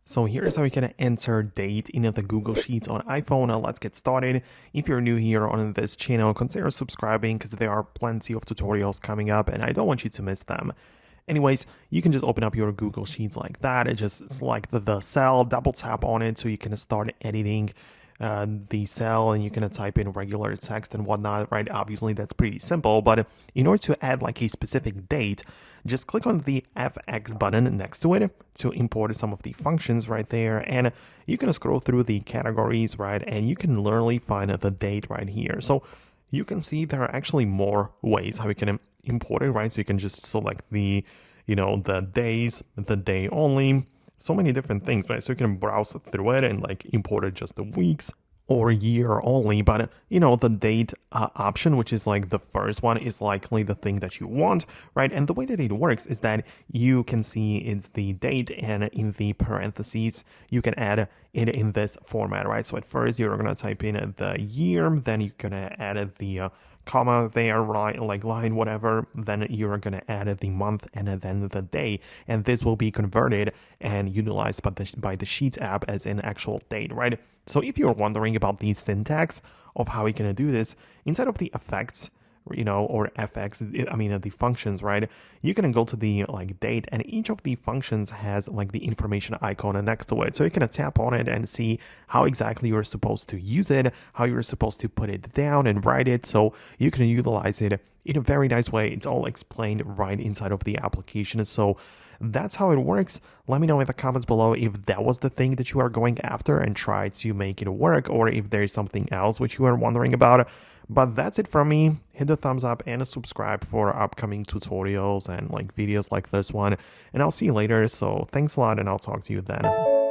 So here's how you can enter date in the Google Sheets on iPhone. Let's get started. If you're new here on this channel, consider subscribing because there are plenty of tutorials coming up and I don't want you to miss them. Anyways, you can just open up your Google Sheets like that and just select the cell, double tap on it so you can start editing the cell, and you can type in regular text and whatnot, right? Obviously, that's pretty simple, but in order to add like a specific date, just click on the FX button next to it to import some of the functions right there, and you can scroll through the categories, right? And you can literally find the date right here. So you can see there are actually more ways how you can import it, right? So you can just select the days, the day only, so many different things, right? So you can browse through it and like import it just the weeks or year only. But the date option, which is like the first one, is likely the thing that you want, right? And the way that it works is that you can see it's the date, and in the parentheses you can add it in this format, right? So at first you're gonna type in the year, then you're gonna add the comma there, right, like line, whatever, then you're gonna add the month and then the day, and this will be converted and utilized by the Sheets app as an actual date, right? So if you're wondering about the syntax of how you're gonna do this, inside of the effects, or FX, the functions, right? You can go to the like date, and each of the functions has like the information icon next to it. So you can tap on it and see how exactly you're supposed to use it, how you're supposed to put it down and write it. So you can utilize it in a very nice way. It's all explained right inside of the application. So that's how it works. Let me know in the comments below if that was the thing that you are going after and try to make it work, or if there's something else which you are wondering about. But that's it from me. Hit the thumbs up and subscribe for upcoming tutorials and like videos like this one. And I'll see you later. So thanks a lot, and I'll talk to you then.